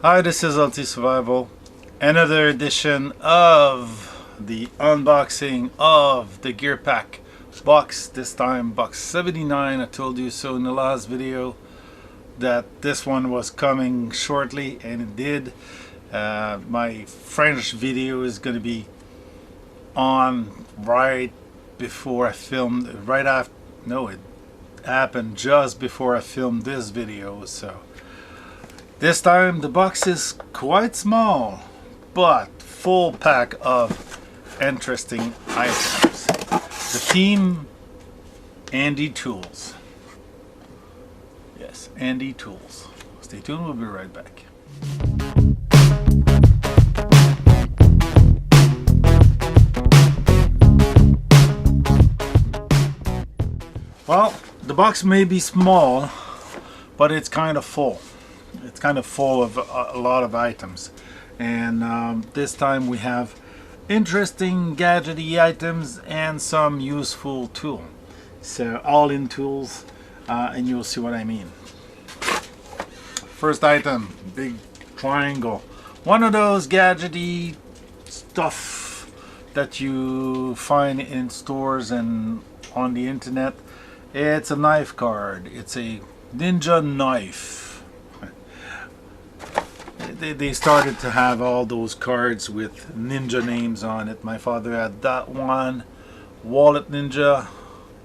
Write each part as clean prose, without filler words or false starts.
Hi, this is LT Survival. Another edition of the unboxing of the Gear Pack box. This time box 79. I told you so in the last video that this one was coming shortly, and it did. My French video is going to be on right before I filmed, right after, no, it happened just before I filmed this video. So this time the box is quite small, but full pack of interesting items. The theme, Andy Tools. Yes, Andy Tools. Stay tuned, we'll be right back. Well, the box may be small, but it's kind of full. It's kind of full of a lot of items, and this time we have interesting gadgety items and some useful tool. So all in tools, and you'll see what I mean. First item, big triangle. One of those gadgety stuff that you find in stores and on the internet. It's a knife card. It's a ninja knife. They started to have all those cards with ninja names on it. My father had that one. Wallet Ninja.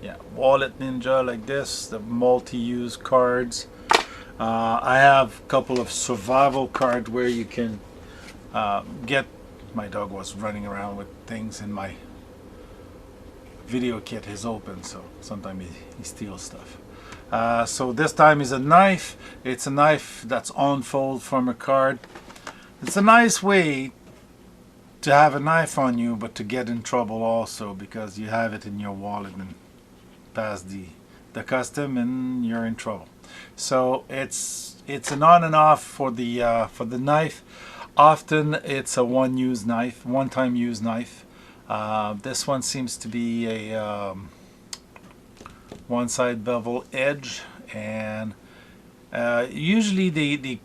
Yeah, Wallet Ninja, like this. The multi-use cards. I have a couple of survival cards where you can get... My dog was running around with things, and my video kit is open, so sometimes he steals stuff. So this time is a knife. It's a knife that's unfold from a card. It's a nice way to have a knife on you, but to get in trouble also, because you have it in your wallet and pass the custom and you're in trouble. So it's an on and off for the knife. Often it's a one-time use knife. This one seems to be a one side bevel edge, and usually the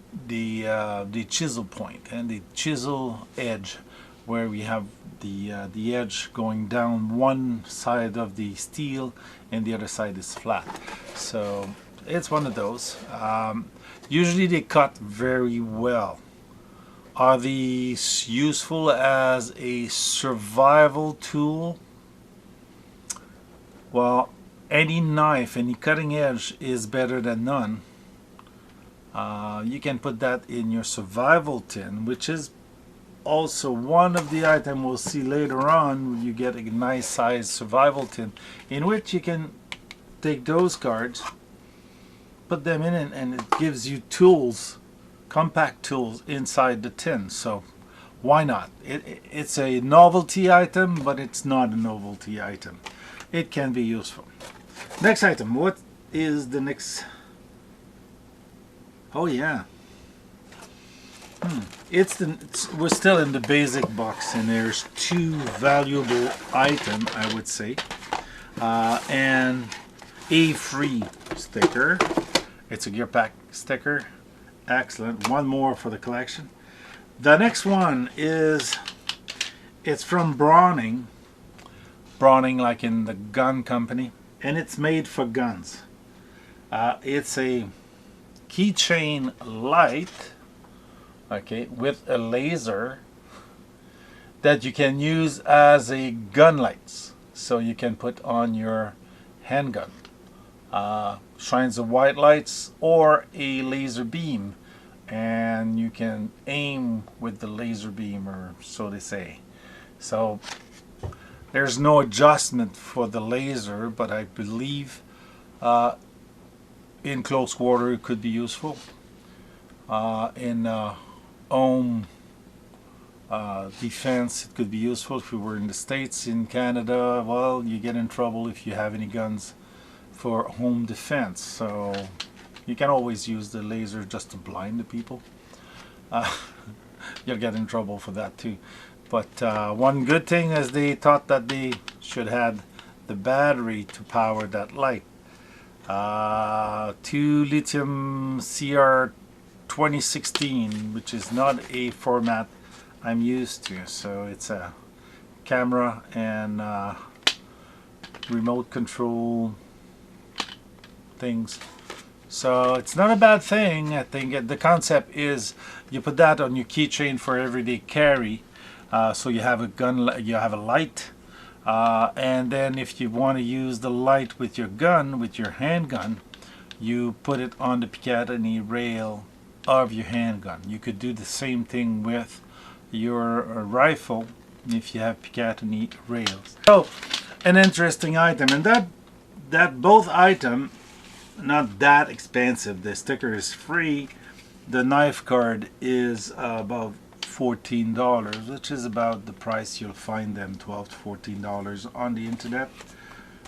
chisel point and the chisel edge, where we have the edge going down one side of the steel and the other side is flat. So it's one of those. Usually they cut very well. Are these useful as a survival tool? Well, any knife, any cutting edge is better than none. You can put that in your survival tin, which is also one of the items we'll see later on. You get a nice size survival tin in which you can take those cards, put them in, and it gives you tools, compact tools inside the tin. So why not? It's a novelty item, but it's not a novelty item. It can be useful. Next item. What is the next? Oh yeah. We're still in the basic box, and there's two valuable items, I would say, and a free sticker. It's a Gear Pack sticker. Excellent. One more for the collection. The next one is, it's from Browning like in the gun company, and it's made for guns. It's a keychain light, okay, with a laser that you can use as a gun lights, so you can put on your handgun. Shines of white lights or a laser beam, and you can aim with the laser beam, or so they say. So there's no adjustment for the laser, but I believe in close quarter it could be useful. In home defense it could be useful. If we were in the States, in Canada, well, you get in trouble if you have any guns for home defense. So you can always use the laser just to blind the people. You'll get in trouble for that too. But one good thing is they thought that they should have the battery to power that light. 2 lithium 2016, which is not a format I'm used to. So it's a camera and remote control things. So it's not a bad thing. I think the concept is you put that on your keychain for everyday carry. So you have a gun, you have a light, and then if you want to use the light with your gun, with your handgun, you put it on the Picatinny rail of your handgun. You could do the same thing with your rifle if you have Picatinny rails. So an interesting item, and that both item not that expensive. The sticker is free. The knife card is about $14, which is about the price you'll find them, $12 to $14 on the internet.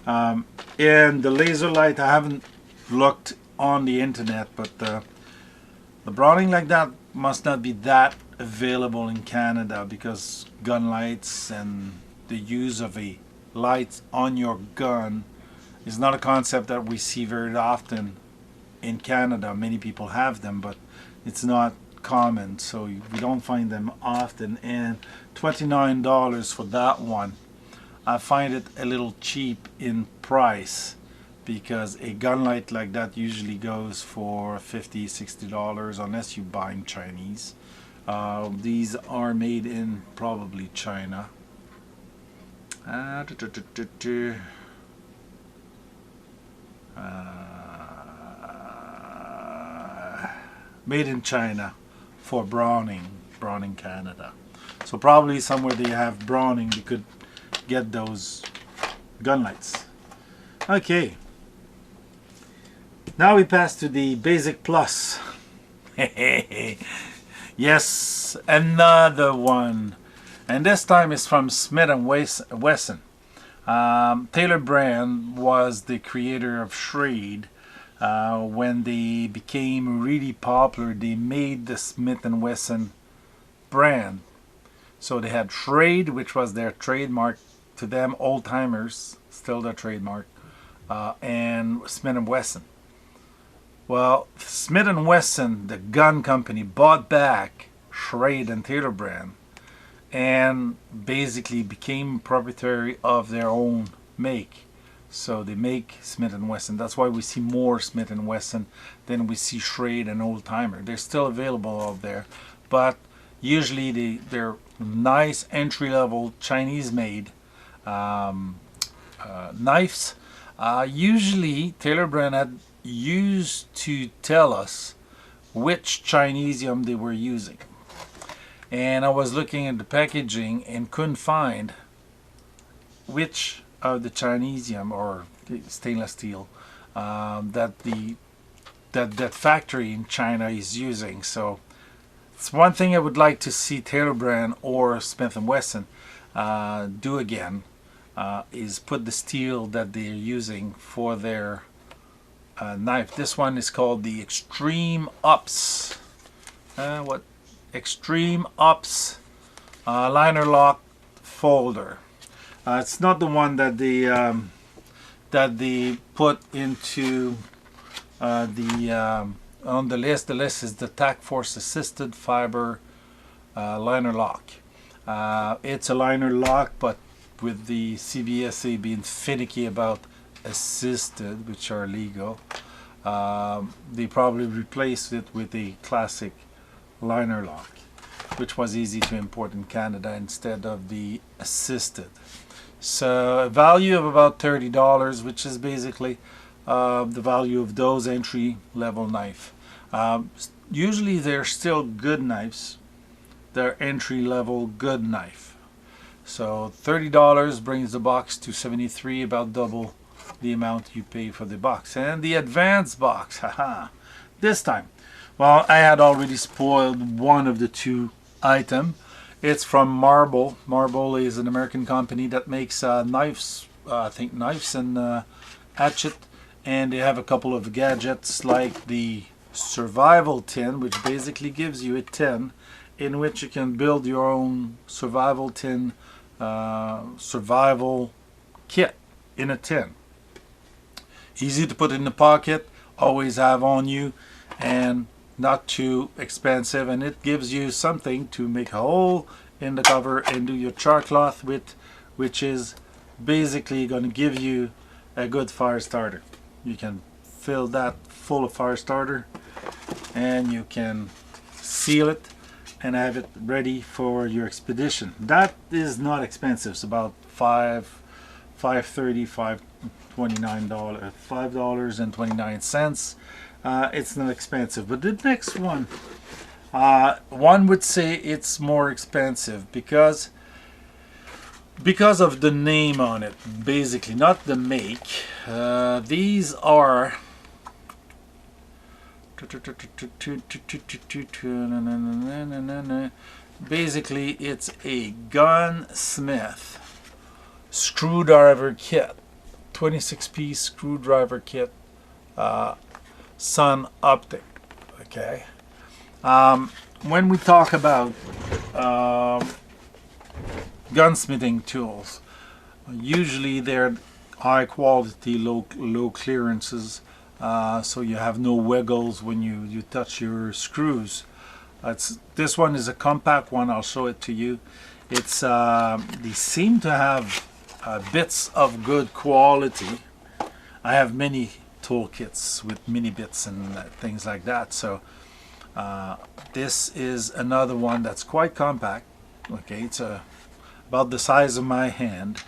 And the laser light, I haven't looked on the internet, but the Browning like that must not be that available in Canada, because gun lights and the use of a light on your gun is not a concept that we see very often in Canada. Many people have them, but it's not common, so we don't find them often. And $29 for that one, I find it a little cheap in price, because a gun light like that usually goes for $50, $60 unless you buy in Chinese. These are made in probably China. Made in China for Browning Canada. So probably somewhere they have Browning, you could get those gun lights. Okay, now we pass to the Basic Plus. Yes, another one, and this time is from Smith & Wesson. Taylor Brand was the creator of Schrade. When they became really popular, they made the Smith & Wesson brand. So they had Schrade, which was their trademark. To them, old timers, still their trademark, and Smith & Wesson. Well, Smith & Wesson, the gun company, bought back Schrade and Taylor Brand and basically became proprietary of their own make. So they make Smith & Wesson. That's why we see more Smith & Wesson than we see Schrade and Old Timer. They're still available out there, but usually they're nice entry-level Chinese-made knives. Usually Taylor Brand had used to tell us which Chinesium they were using, and I was looking at the packaging and couldn't find which of the Chinesium or the stainless steel that factory in China is using. So it's one thing I would like to see Taylor Brand or Smith & Wesson do again, is put the steel that they're using for their knife. This one is called the Extreme Ups. Extreme Ups liner lock folder. It's not the one that they put into on the list. The list is the Tac Force Assisted Fiber liner lock. It's a liner lock, but with the CBSA being finicky about assisted, which are legal, they probably replaced it with a classic liner lock, which was easy to import in Canada instead of the assisted. So a value of about $30, which is basically the value of those entry level knife. Usually they're still good knives. They're entry level good knife. So $30 brings the box to $73, about double the amount you pay for the box. And the advanced box, haha, this time, well, I had already spoiled one of the two items. It's from Marble. Marble is an American company that makes knives, I think knives and hatchet, and they have a couple of gadgets like the survival tin, which basically gives you a tin in which you can build your own survival tin, survival kit in a tin. Easy to put in the pocket, always have on you, and not too expensive, and it gives you something to make a hole in the cover and do your char cloth with, which is basically going to give you a good fire starter. You can fill that full of fire starter and you can seal it and have it ready for your expedition. That is not expensive. It's about $5.29. It's not expensive. But the next one, one would say it's more expensive because of the name on it, basically, not the make. These are basically, it's a gunsmith screwdriver kit, 26-piece screwdriver kit, Sun Optic. Okay. When we talk about gunsmithing tools, usually they're high quality, low clearances, so you have no wiggles when you touch your screws. This one is a compact one. I'll show it to you. It's they seem to have bits of good quality. I have many toolkits with mini bits and things like that, so this is another one that's quite compact. Okay, it's about the size of my hand,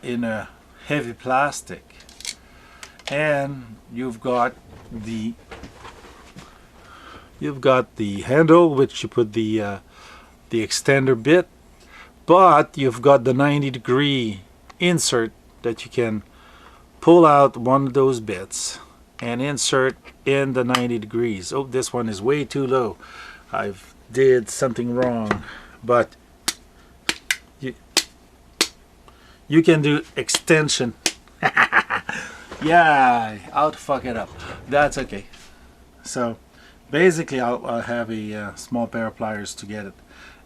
in a heavy plastic, and you've got the handle which you put the extender bit, but you've got the 90-degree insert that you can pull out one of those bits and insert in the 90 degrees. Oh, this one is way too low. I've did something wrong, but you can do extension. Yeah, I'll fuck it up. That's okay. So basically I'll have a small pair of pliers to get it,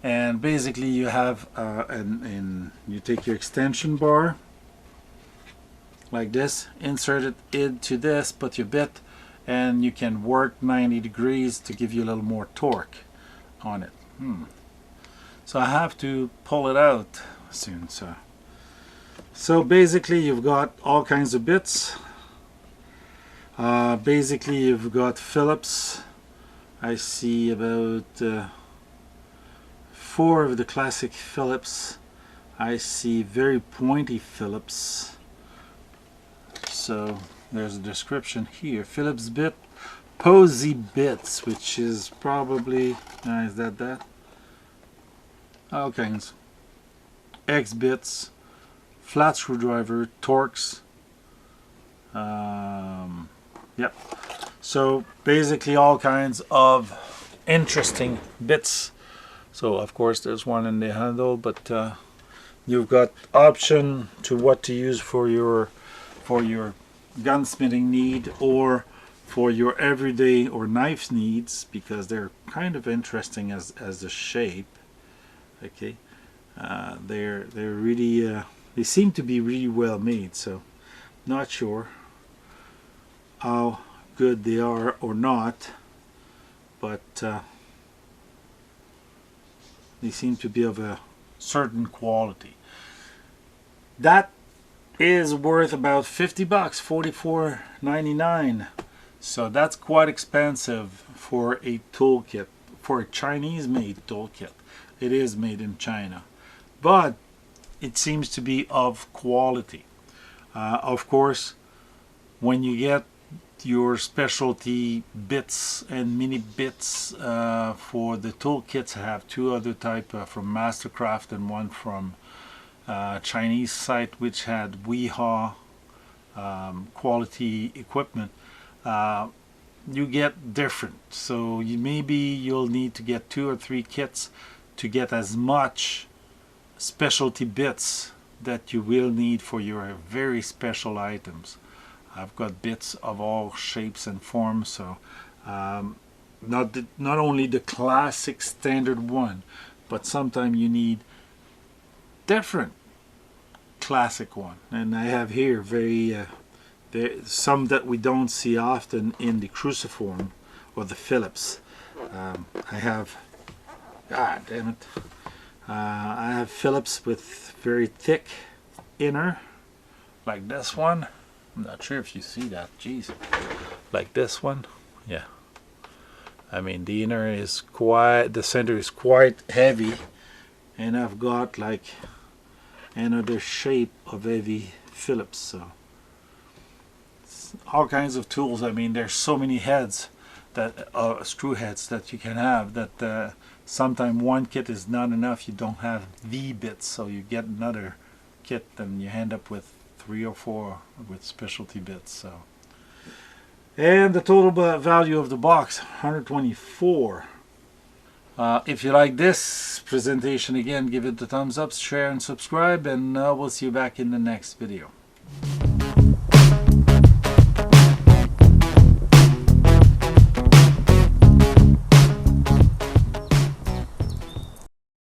and basically you have you take your extension bar like this, insert it into this, put your bit, and you can work 90 degrees to give you a little more torque on it. So I have to pull it out soon. So basically you've got all kinds of bits. Basically you've got Phillips. I see about 4 of the classic Phillips. I see very pointy Phillips. So there's a description here. Phillips bit, Posey bits, which is probably, is that? All kinds. X bits, flat screwdriver, Torx. Yep. So basically all kinds of interesting bits. So of course there's one in the handle, but you've got option to what to use for your gunsmithing need or for your everyday or knife needs, because they're kind of interesting as a shape. Okay, they're really they seem to be really well made, so not sure how good they are or not, but they seem to be of a certain quality. That is worth about 50 bucks, $44.99. So that's quite expensive for a toolkit, for a Chinese made toolkit. It is made in China, but it seems to be of quality. Of course, when you get your specialty bits and mini bits for the toolkits, I have 2 other type from Mastercraft and one from Chinese site which had Weehaw quality equipment. You get different, so you'll need to get 2 or 3 kits to get as much specialty bits that you will need for your very special items. I've got bits of all shapes and forms, so not only the classic standard one, but sometimes you need different classic one. And I have here some that we don't see often in the cruciform or the Phillips. I have, God damn it, I have Phillips with very thick inner, like this one. I'm not sure if you see that, jeez. Like this one, yeah. I mean, the inner is quite, the center is quite heavy, and I've got like another shape of heavy Phillips. So all kinds of tools. I mean, there's so many heads that screw heads that you can have that sometimes one kit is not enough. You don't have the bits, so you get another kit and you end up with 3 or 4 with specialty bits. So, and the total value of the box, $124. If you like this presentation, again, give it the thumbs up, share and subscribe, and we'll see you back in the next video.